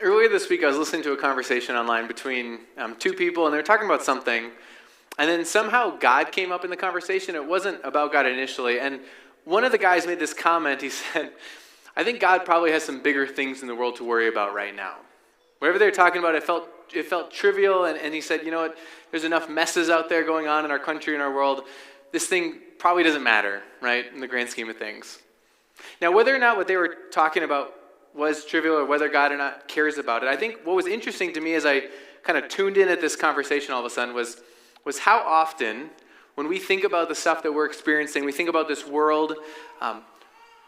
Earlier this week, I was listening to a conversation online between two people, and they were talking about something, and then somehow God came up in the conversation. It wasn't about God initially, and one of the guys made this comment. He said, I think God probably has some bigger things in the world to worry about right now. Whatever they were talking about, it felt trivial, and he said, you know what, there's enough messes out there going on in our country and our world. This thing probably doesn't matter, right, in the grand scheme of things. Now, whether or not what they were talking about was trivial or whether God or not cares about it, I think what was interesting to me as I kind of tuned in at this conversation all of a sudden was how often when we think about the stuff that we're experiencing, we think about this world,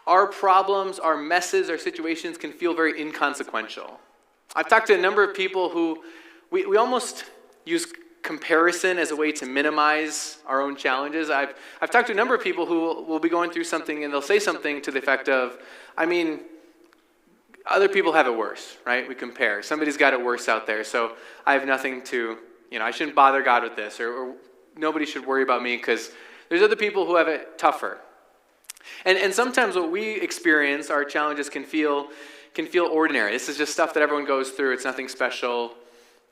our problems, our messes, our situations can feel very inconsequential. I've talked to a number of people who we almost use comparison as a way to minimize our own challenges. I've talked to a number of people who will be going through something and they'll say something to the effect of, other people have it worse, right? We compare. Somebody's got it worse out there, so I have nothing to, I shouldn't bother God with this, or nobody should worry about me because there's other people who have it tougher. And sometimes what we experience, our challenges can feel ordinary. This is just stuff that everyone goes through. It's nothing special.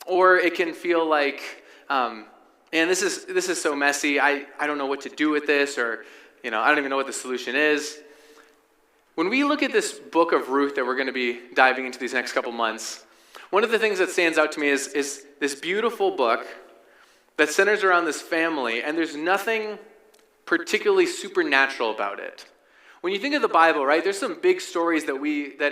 Or it can feel like, man, this is so messy. I don't know what to do with this, or I don't even know what the solution is. When we look at this book of Ruth that we're going to be diving into these next couple months, one of the things that stands out to me is this beautiful book that centers around this family, and there's nothing particularly supernatural about it. When you think of the Bible, right, there's some big stories that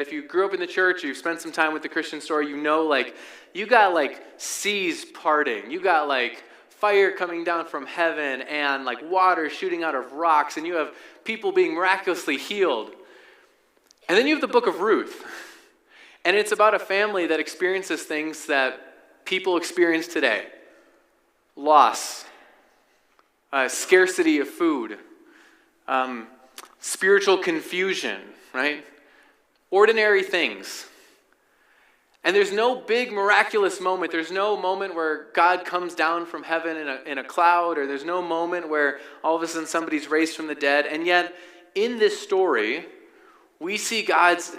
if you grew up in the church or you've spent some time with the Christian story, you got seas parting, you got fire coming down from heaven and water shooting out of rocks, and you have people being miraculously healed. And then you have the book of Ruth, and it's about a family that experiences things that people experience today. Loss, scarcity of food, spiritual confusion, right? Ordinary things. And there's no big miraculous moment. There's no moment where God comes down from heaven in a cloud, or there's no moment where all of a sudden somebody's raised from the dead. And yet, in this story, we see God's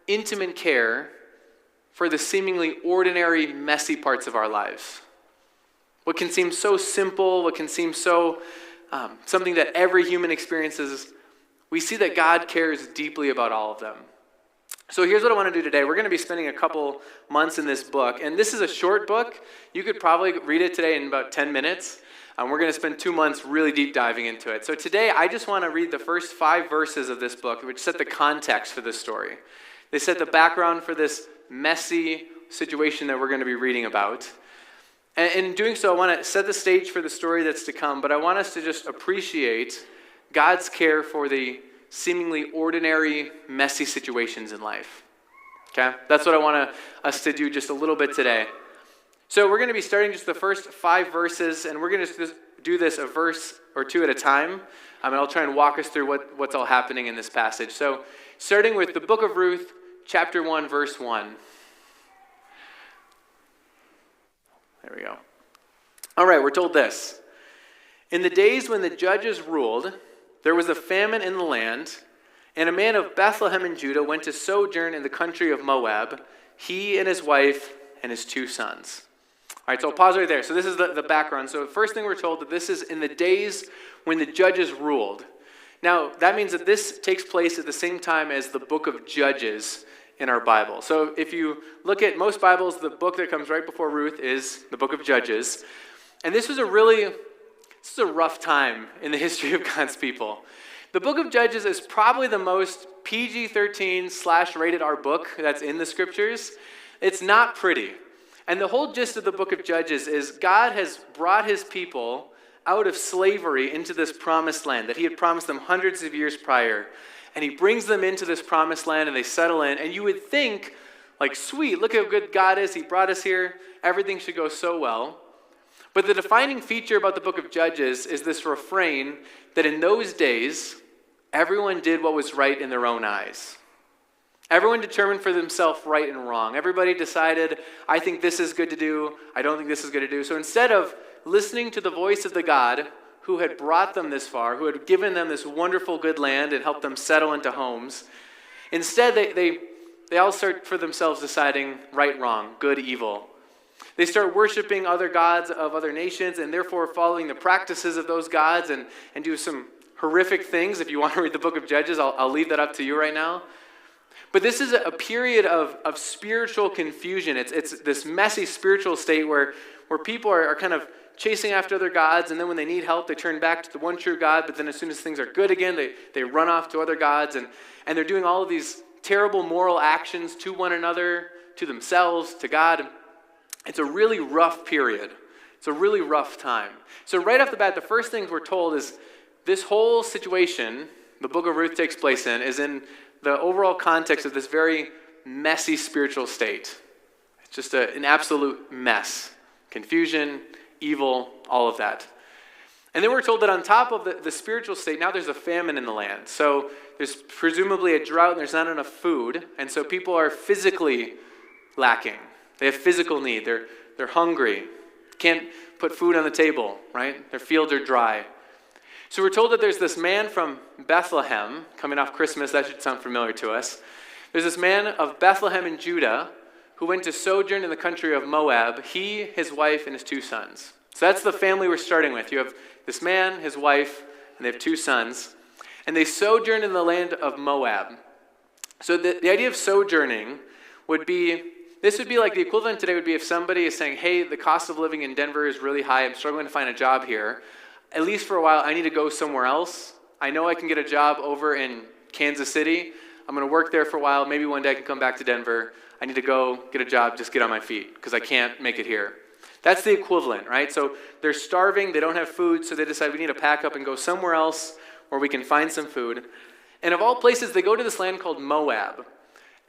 intimate care for the seemingly ordinary, messy parts of our lives. What can seem so simple, what can seem so something that every human experiences, we see that God cares deeply about all of them. So here's what I want to do today. We're going to be spending a couple months in this book, and this is a short book. You could probably read it today in about 10 minutes. We're going to spend 2 months really deep diving into it. So today, I just want to read the first 5 verses of this book, which set the context for this story. They set the background for this messy situation that we're going to be reading about. And in doing so, I want to set the stage for the story that's to come, but I want us to just appreciate God's care for the seemingly ordinary, messy situations in life. Okay? That's what I want us to do just a little bit today. So we're going to be starting just the first 5 verses, and we're going to do this a verse or 2 at a time, and I'll try and walk us through what's all happening in this passage. So starting with the book of Ruth, chapter 1, verse 1. There we go. All right, we're told this. In the days when the judges ruled, there was a famine in the land, and a man of Bethlehem in Judah went to sojourn in the country of Moab, he and his wife and his 2 sons. All right, so I'll pause right there. So this is the background. So the first thing we're told that this is in the days when the judges ruled. Now, that means that this takes place at the same time as the book of Judges in our Bible. So if you look at most Bibles, the book that comes right before Ruth is the book of Judges. And this is a rough time in the history of God's people. The book of Judges is probably the most PG-13 / rated R book that's in the scriptures. It's not pretty. And the whole gist of the book of Judges is God has brought his people out of slavery into this promised land that he had promised them hundreds of years prior. And he brings them into this promised land and they settle in. And you would think, sweet, look how good God is. He brought us here. Everything should go so well. But the defining feature about the book of Judges is this refrain that in those days, everyone did what was right in their own eyes. Everyone determined for themselves right and wrong. Everybody decided, I think this is good to do. I don't think this is good to do. So instead of listening to the voice of the God who had brought them this far, who had given them this wonderful good land and helped them settle into homes, instead they they all start for themselves deciding right, wrong, good, evil. They start worshiping other gods of other nations and therefore following the practices of those gods and do some horrific things. If you want to read the book of Judges, I'll leave that up to you right now. But this is a period of spiritual confusion. It's this messy spiritual state where people are kind of chasing after other gods, and then when they need help, they turn back to the one true God, but then as soon as things are good again, they run off to other gods, and they're doing all of these terrible moral actions to one another, to themselves, to God. It's a really rough period. It's a really rough time. So right off the bat, the first thing we're told is this whole situation the book of Ruth takes place in is in the overall context of this very messy spiritual state. It's just an absolute mess. Confusion, evil, all of that. And then we're told that on top of the spiritual state, now there's a famine in the land. So there's presumably a drought and there's not enough food. And so people are physically lacking. They have physical need. They're hungry. Can't put food on the table, right? Their fields are dry. So we're told that there's this man from Bethlehem, coming off Christmas, that should sound familiar to us. There's this man of Bethlehem in Judah who went to sojourn in the country of Moab, he, his wife, and his 2 sons. So that's the family we're starting with. You have this man, his wife, and they have 2 sons. And they sojourned in the land of Moab. So the idea of sojourning would be, this would be like the equivalent today would be if somebody is saying, hey, the cost of living in Denver is really high, I'm struggling to find a job here. At least for a while, I need to go somewhere else. I know I can get a job over in Kansas City. I'm going to work there for a while. Maybe one day I can come back to Denver. I need to go get a job, just get on my feet, because I can't make it here. That's the equivalent, right? So they're starving, they don't have food, so they decide we need to pack up and go somewhere else where we can find some food. And of all places, they go to this land called Moab.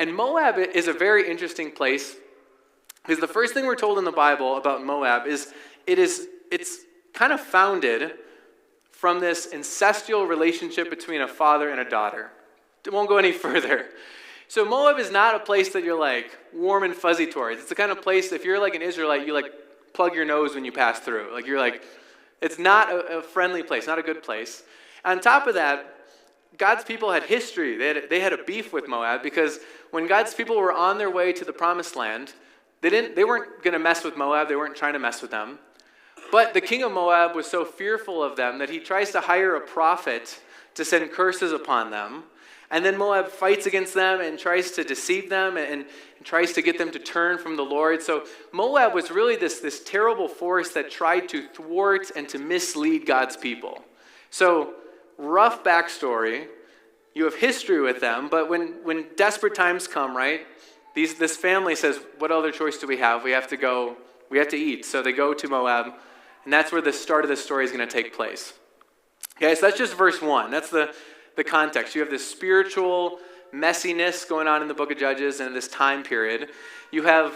And Moab is a very interesting place, because the first thing we're told in the Bible about Moab is it's kind of founded from this incestual relationship between a father and a daughter. It won't go any further. So Moab is not a place that you're like warm and fuzzy towards. It's the kind of place, if you're like an Israelite, you like plug your nose when you pass through. Like you're like, it's not a friendly place, not a good place. On top of that, God's people had history. They had a beef with Moab because when God's people were on their way to the promised land, they weren't going to mess with Moab. They weren't trying to mess with them. But the king of Moab was so fearful of them that he tries to hire a prophet to send curses upon them. And then Moab fights against them and tries to deceive them and tries to get them to turn from the Lord. So Moab was really this terrible force that tried to thwart and to mislead God's people. So rough backstory. You have history with them, but when desperate times come, right, this family says, what other choice do we have? We have to eat. So they go to Moab, and that's where the start of the story is going to take place. Okay, so that's just verse 1. That's the context. You have this spiritual messiness going on in the book of Judges and this time period. You have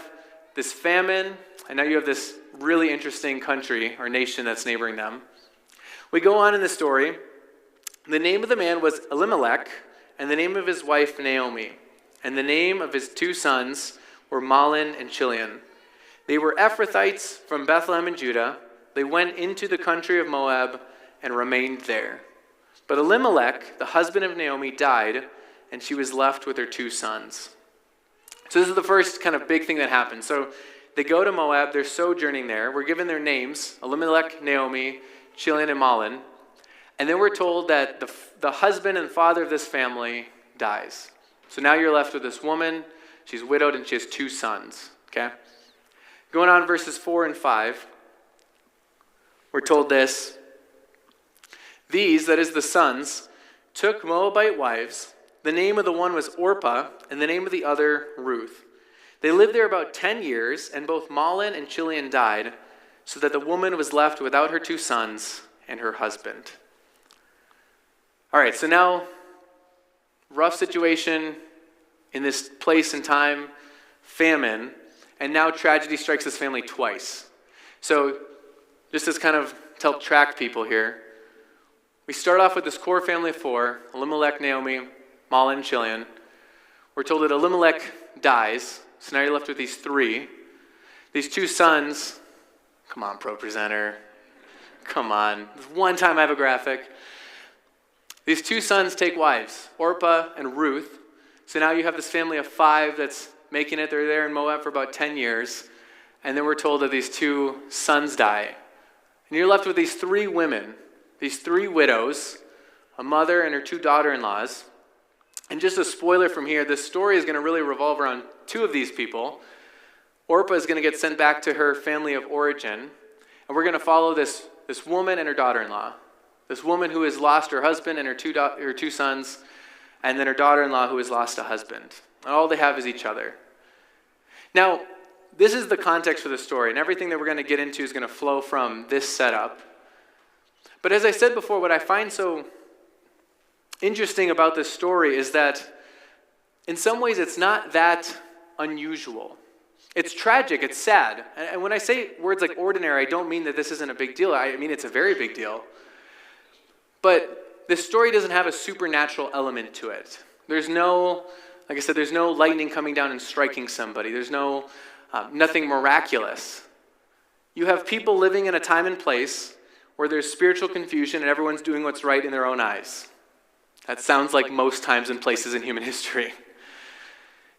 this famine, and now you have this really interesting country or nation that's neighboring them. We go on in the story. The name of the man was Elimelech, and the name of his wife Naomi, and the name of his 2 sons were Mahlon and Chilion. They were Ephrathites from Bethlehem in Judah. They went into the country of Moab and remained there. But Elimelech, the husband of Naomi, died, and she was left with her 2 sons. So this is the first kind of big thing that happens. So they go to Moab, they're sojourning there. We're given their names, Elimelech, Naomi, Chilion, and Mahlon. And then we're told that the husband and father of this family dies. So now you're left with this woman. She's widowed, and she has 2 sons. Okay? Going on verses 4 and 5, we're told this. These, that is the sons, took Moabite wives. The name of the one was Orpah, and the name of the other Ruth. They lived there about 10 years, and both Mahlon and Chilion died, so that the woman was left without her 2 sons and her husband. All right, so now, rough situation in this place and time, famine, and now tragedy strikes this family twice. So just as kind of to help track people here, we start off with this core family of 4, Elimelech, Naomi, Mahlon, and Chilion. We're told that Elimelech dies, so now you're left with these 3. These 2 sons, come on, Pro Presenter, come on. One time I have a graphic. These 2 sons take wives, Orpah and Ruth. So now you have this family of 5 that's making it. They're there in Moab for about 10 years. And then we're told that these 2 sons die. And you're left with these 3 women, these 3 widows, a mother and her 2 daughter-in-laws. And just a spoiler from here, this story is going to really revolve around 2 of these people. Orpah is going to get sent back to her family of origin. And we're going to follow this woman and her daughter-in-law. This woman who has lost her husband and her 2 sons, and then her daughter-in-law who has lost a husband. And all they have is each other. Now, this is the context for the story, and everything that we're going to get into is going to flow from this setup. But as I said before, what I find so interesting about this story is that in some ways it's not that unusual. It's tragic, it's sad. And when I say words like ordinary, I don't mean that this isn't a big deal. I mean it's a very big deal. But this story doesn't have a supernatural element to it. There's no, like I said, there's no lightning coming down and striking somebody. There's nothing miraculous. You have people living in a time and place where there's spiritual confusion and everyone's doing what's right in their own eyes. That sounds like most times and places in human history.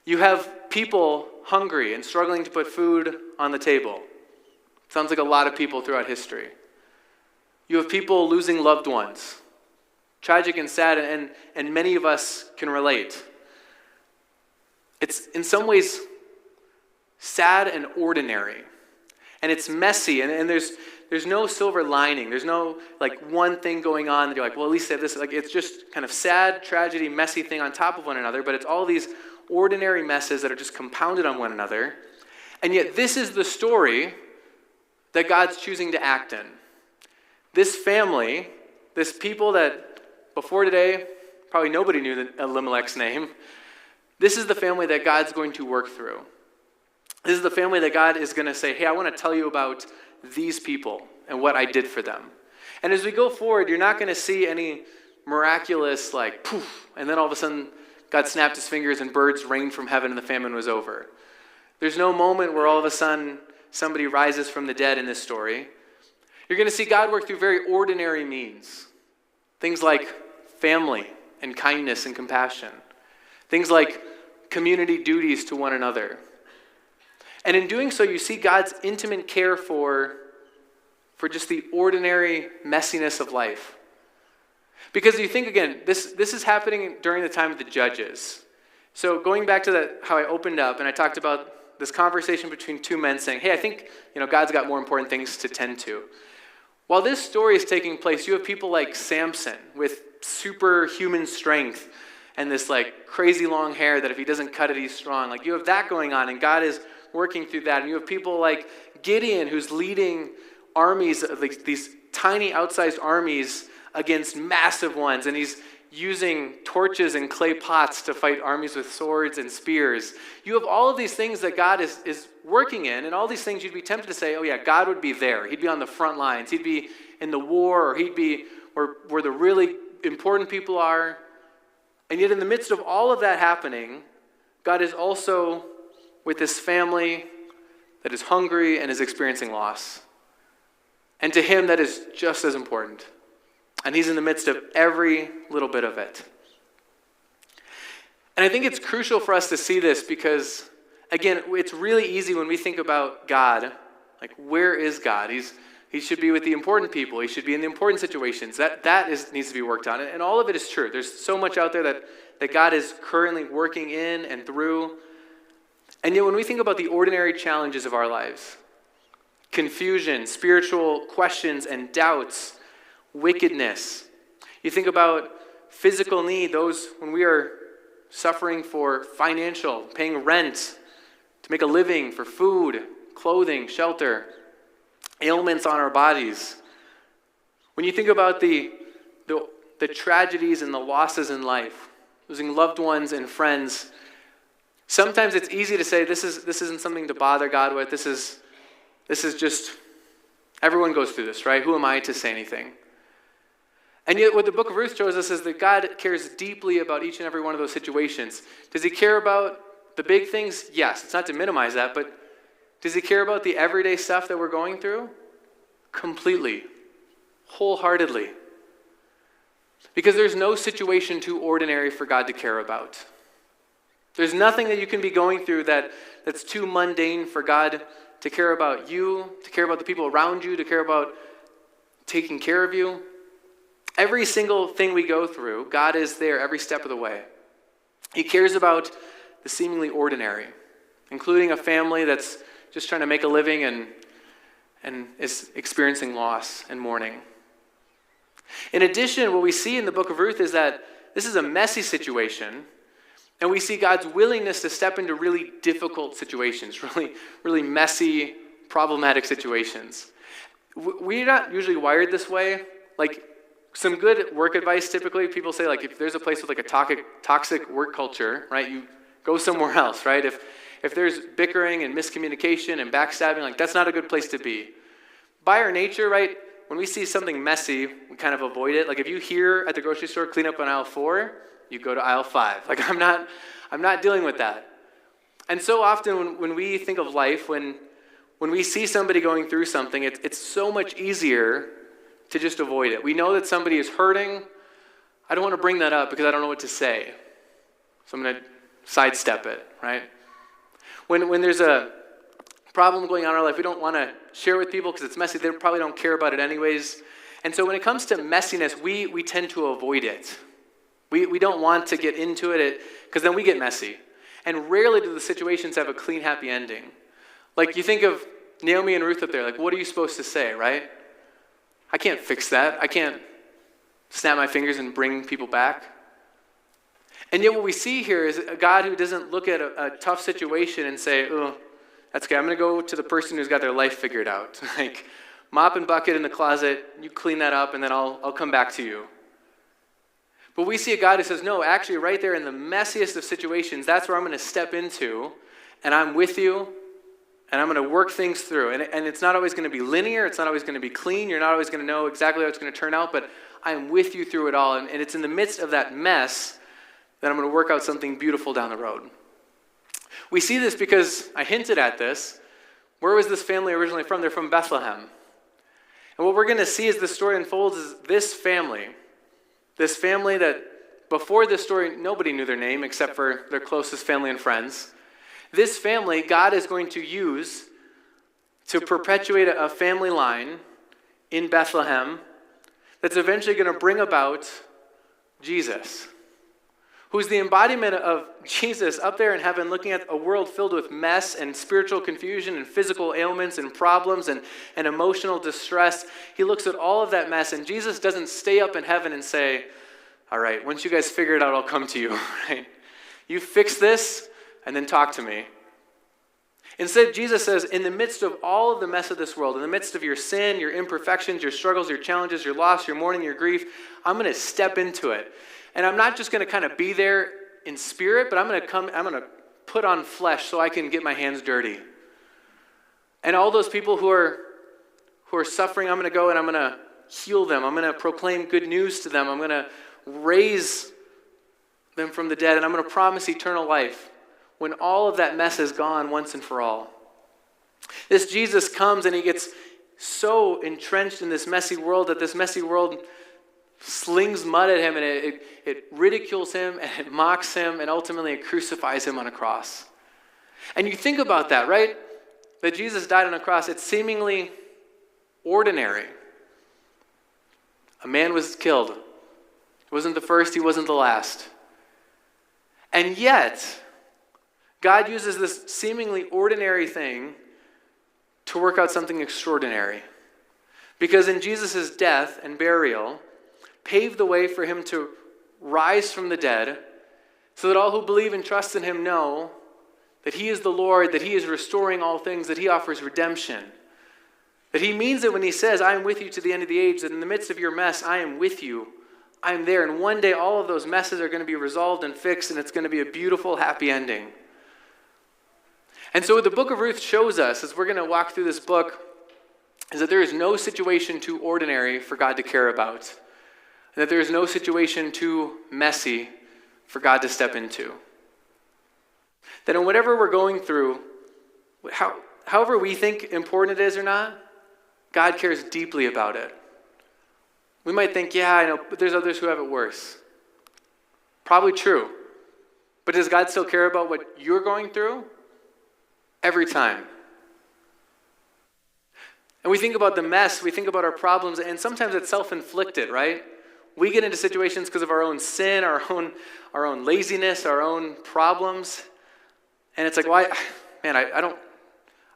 You have people hungry and struggling to put food on the table. Sounds like a lot of people throughout history. You have people losing loved ones. Tragic and sad, and many of us can relate. It's in some ways sad and ordinary. And it's messy, and there's no silver lining. There's no like one thing going on that you're like, well, at least they have this. Like it's just kind of sad, tragedy, messy thing on top of one another, but it's all these ordinary messes that are just compounded on one another. And yet this is the story that God's choosing to act in. This family, this people that before today, probably nobody knew Elimelech's name. This is the family that God's going to work through. This is the family that God is going to say, hey, I want to tell you about these people and what I did for them. And as we go forward, you're not going to see any miraculous, like, poof, and then all of a sudden God snapped his fingers and birds rained from heaven and the famine was over. There's no moment where all of a sudden somebody rises from the dead in this story. You're going to see God work through very ordinary means. Things like family and kindness and compassion. Things like community duties to one another. And in doing so, you see God's intimate care for just the ordinary messiness of life. Because you think, again, this is happening during the time of the judges. So going back to how I opened up, and I talked about this conversation between 2 men saying, hey, I think God's got more important things to tend to. While this story is taking place, you have people like Samson with superhuman strength and this like crazy long hair that if he doesn't cut it, he's strong. Like you have that going on, and God is working through that. And you have people like Gideon who's leading armies, like these tiny outsized armies against massive ones. And he's using torches and clay pots to fight armies with swords and spears. You have all of these things that God is working in, and all these things you'd be tempted to say, oh yeah, God would be there. He'd be on the front lines. He'd be in the war, or he'd be where the really important people are. And yet in the midst of all of that happening, God is also with this family that is hungry and is experiencing loss. And to him, that is just as important. And he's in the midst of every little bit of it. And I think it's crucial for us to see this because, again, it's really easy when we think about God, like where is God? He should be with the important people. He should be in the important situations. That needs to be worked on. And all of it is true. There's so much out there that God is currently working in and through. And yet when we think about the ordinary challenges of our lives, confusion, spiritual questions and doubts, wickedness, you think about physical need, those when we are suffering for financial, paying rent, to make a living, for food, clothing, shelter, ailments on our bodies. When you think about the tragedies and the losses in life, losing loved ones and friends, sometimes it's easy to say this isn't something to bother God with. This is just, everyone goes through this, right? Who am I to say anything? And yet what the book of Ruth shows us is that God cares deeply about each and every one of those situations. Does he care about the big things? Yes. It's not to minimize that, but does he care about the everyday stuff that we're going through? Completely. Wholeheartedly. Because there's no situation too ordinary for God to care about. There's nothing that you can be going through that's too mundane for God to care about you, to care about the people around you, to care about taking care of you. Every single thing we go through, God is there every step of the way. He cares about the seemingly ordinary, including a family that's just trying to make a living and is experiencing loss and mourning. In addition, what we see in the book of Ruth is that this is a messy situation, and we see God's willingness to step into really difficult situations, really messy, problematic situations. We're not usually wired this way. Like, some good work advice, typically, people say, like, if there's a place with like a toxic work culture, right, you go somewhere else, right? If there's bickering and miscommunication and backstabbing, like, that's not a good place to be. By our nature, right, when we see something messy, we kind of avoid it. Like, if you hear at the grocery store, clean up on aisle 4, you go to aisle 5. Like, I'm not dealing with that. And so often when we think of life, when we see somebody going through something, it's so much easier to just avoid it. We know that somebody is hurting. I don't want to bring that up because I don't know what to say. So I'm going to sidestep it, right? When there's a problem going on in our life, we don't want to share with people because it's messy. They probably don't care about it anyways. And so when it comes to messiness, we tend to avoid it. We don't want to get into it because then we get messy. And rarely do the situations have a clean, happy ending. Like, you think of Naomi and Ruth up there, like, what are you supposed to say, right? I can't fix that. I can't snap my fingers and bring people back. And yet what we see here is a God who doesn't look at a tough situation and say, oh, that's okay, I'm going to go to the person who's got their life figured out. Like, mop and bucket in the closet, you clean that up, and then I'll come back to you. But we see a God who says, no, actually right there in the messiest of situations, that's where I'm going to step into, and I'm with you, and I'm going to work things through. And it's not always going to be linear. It's not always going to be clean. You're not always going to know exactly how it's going to turn out, but I'm with you through it all. And it's in the midst of that mess that I'm going to work out something beautiful down the road. We see this because I hinted at this. Where was this family originally from? They're from Bethlehem. And what we're going to see as the story unfolds is this family that before this story, nobody knew their name except for their closest family and friends. This family, God is going to use to perpetuate a family line in Bethlehem that's eventually going to bring about Jesus, who's the embodiment of Jesus up there in heaven, looking at a world filled with mess and spiritual confusion and physical ailments and problems and emotional distress. He looks at all of that mess, and Jesus doesn't stay up in heaven and say, all right, once you guys figure it out, I'll come to you, right? You fix this, and then talk to me. Instead, Jesus says, in the midst of all of the mess of this world, in the midst of your sin, your imperfections, your struggles, your challenges, your loss, your mourning, your grief, I'm going to step into it. And I'm not just going to kind of be there in spirit, but I'm going to put on flesh so I can get my hands dirty. And all those people who are suffering, I'm going to go and I'm going to heal them. I'm going to proclaim good news to them. I'm going to raise them from the dead, and I'm going to promise eternal life when all of that mess is gone once and for all. This Jesus comes and he gets so entrenched in this messy world that this messy world slings mud at him, and it ridicules him, and it mocks him, and ultimately it crucifies him on a cross. And you think about that, right? That Jesus died on a cross. It's seemingly ordinary. A man was killed. He wasn't the first, he wasn't the last. And yet, God uses this seemingly ordinary thing to work out something extraordinary. Because in Jesus' death and burial, paved the way for him to rise from the dead, so that all who believe and trust in him know that he is the Lord, that he is restoring all things, that he offers redemption. That he means it when he says, I am with you to the end of the age, that in the midst of your mess, I am with you. I am there. And one day all of those messes are going to be resolved and fixed, and it's going to be a beautiful, happy ending. And so what the book of Ruth shows us, as we're going to walk through this book, is that there is no situation too ordinary for God to care about. And that there is no situation too messy for God to step into. That in whatever we're going through, however we think important it is or not, God cares deeply about it. We might think, yeah, I know, but there's others who have it worse. Probably true. But does God still care about what you're going through? Every time. And we think about the mess, we think about our problems, and sometimes it's self-inflicted, right? We get into situations because of our own sin, our own laziness, our own problems. And it's like, why? Man, I don't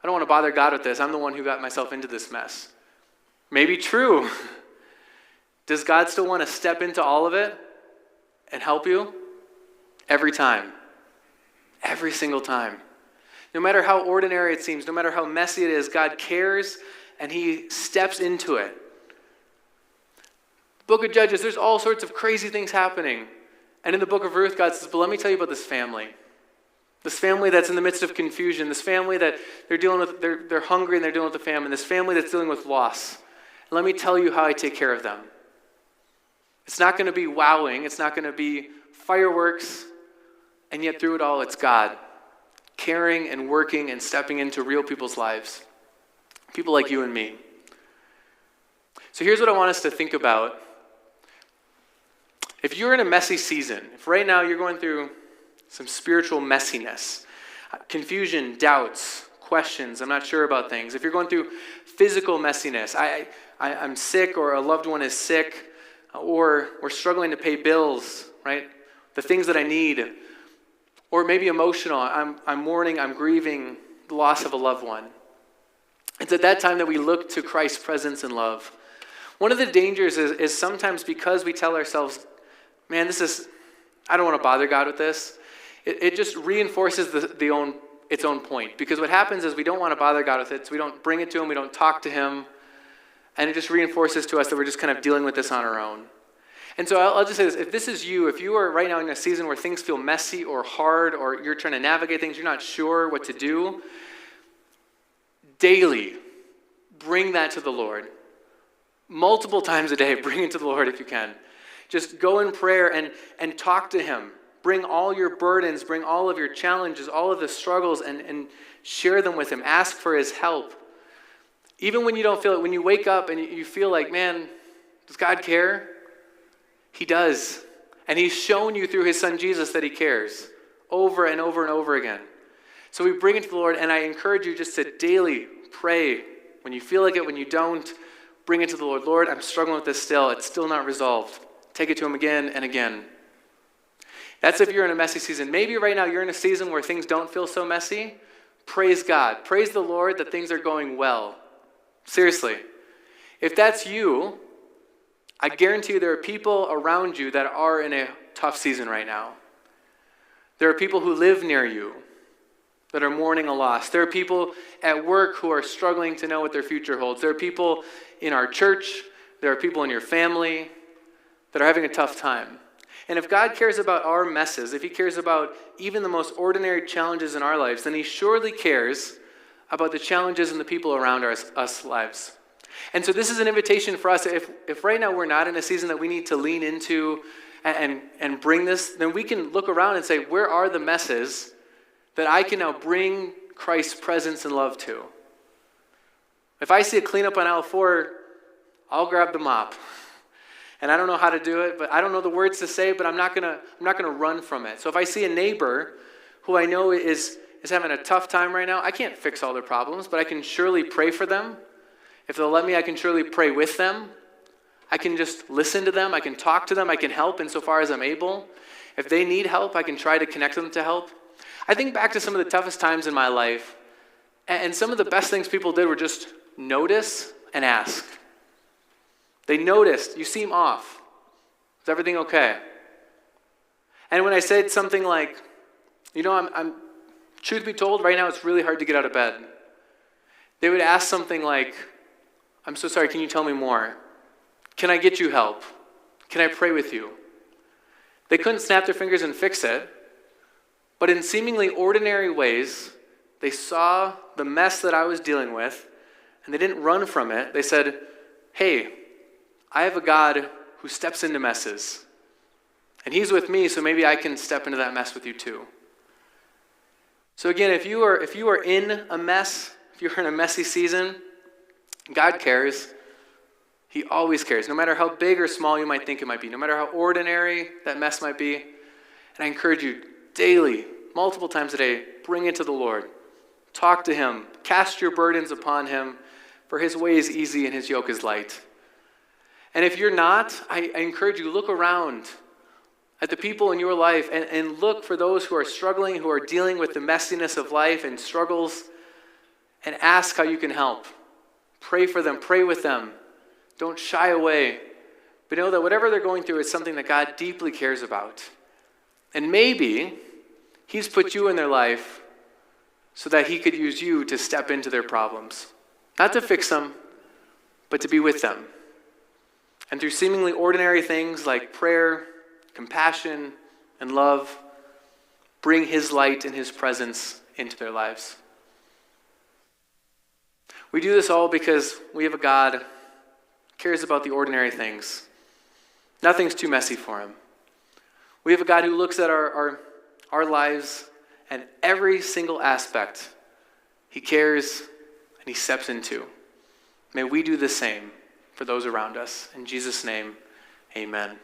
want to bother God with this. I'm the one who got myself into this mess. Maybe true. Does God still want to step into all of it and help you? Every time. Every single time. No matter how ordinary it seems, no matter how messy it is, God cares and he steps into it. Book of Judges, there's all sorts of crazy things happening. And in the book of Ruth, God says, but let me tell you about this family. This family that's in the midst of confusion. This family that they're dealing with, they're hungry and they're dealing with the famine. This family that's dealing with loss. And let me tell you how I take care of them. It's not going to be wowing. It's not going to be fireworks. And yet through it all, it's God caring and working and stepping into real people's lives. People like you and me. So here's what I want us to think about. If you're in a messy season, if right now you're going through some spiritual messiness, confusion, doubts, questions, I'm not sure about things. If you're going through physical messiness, I'm sick or a loved one is sick, or we're struggling to pay bills, right? The things that I need. Or maybe emotional, I'm mourning, I'm grieving the loss of a loved one. It's at that time that we look to Christ's presence and love. One of the dangers is sometimes because we tell ourselves, man, I don't want to bother God with this. It just reinforces its own point. Because what happens is we don't want to bother God with it, so we don't bring it to him, we don't talk to him, and it just reinforces to us that we're just kind of dealing with this on our own. And so I'll just say this, if this is you, if you are right now in a season where things feel messy or hard, or you're trying to navigate things, you're not sure what to do, daily, bring that to the Lord. Multiple times a day, bring it to the Lord if you can. Just go in prayer and talk to him. Bring all your burdens, bring all of your challenges, all of the struggles, and share them with him. Ask for his help. Even when you don't feel it, when you wake up and you feel like, man, does God care? He does. And he's shown you through his son Jesus that he cares over and over and over again. So we bring it to the Lord, and I encourage you just to daily pray. When you feel like it, when you don't, bring it to the Lord. Lord, I'm struggling with this still. It's still not resolved. Take it to him again and again. That's if you're in a messy season. Maybe right now you're in a season where things don't feel so messy. Praise God. Praise the Lord that things are going well. Seriously. If that's you, I guarantee you there are people around you that are in a tough season right now. There are people who live near you that are mourning a loss. There are people at work who are struggling to know what their future holds. There are people in our church. There are people in your family that are having a tough time. And if God cares about our messes, if he cares about even the most ordinary challenges in our lives, then he surely cares about the challenges and the people around us lives. And so this is an invitation for us. If right now we're not in a season that we need to lean into and bring this, then we can look around and say, where are the messes that I can now bring Christ's presence and love to? If I see a cleanup on aisle 4, I'll grab the mop. And I don't know how to do it, but I don't know the words to say, but I'm not gonna run from it. So if I see a neighbor who I know is having a tough time right now, I can't fix all their problems, but I can surely pray for them. If they'll let me, I can surely pray with them. I can just listen to them. I can talk to them. I can help insofar as I'm able. If they need help, I can try to connect them to help. I think back to some of the toughest times in my life, and some of the best things people did were just notice and ask. They noticed, you seem off. Is everything okay? And when I said something like, I'm truth be told, right now it's really hard to get out of bed. They would ask something like, I'm so sorry, can you tell me more? Can I get you help? Can I pray with you? They couldn't snap their fingers and fix it, but in seemingly ordinary ways, they saw the mess that I was dealing with, and they didn't run from it. They said, hey, I have a God who steps into messes, and he's with me, so maybe I can step into that mess with you too. So again, if you are in a mess, if you're in a messy season, God cares. He always cares, no matter how big or small you might think it might be, no matter how ordinary that mess might be. And I encourage you, daily, multiple times a day, bring it to the Lord. Talk to him. Cast your burdens upon him, for his way is easy and his yoke is light. And if you're not, I encourage you to look around at the people in your life and look for those who are struggling, who are dealing with the messiness of life and struggles, and ask how you can help. Pray for them. Pray with them. Don't shy away. But know that whatever they're going through is something that God deeply cares about. And maybe he's put you in their life so that he could use you to step into their problems. Not to fix them, but to be with them. And through seemingly ordinary things like prayer, compassion, and love, bring his light and his presence into their lives. We do this all because we have a God who cares about the ordinary things. Nothing's too messy for him. We have a God who looks at our lives and every single aspect he cares and he steps into. May we do the same for those around us. In Jesus' name, amen.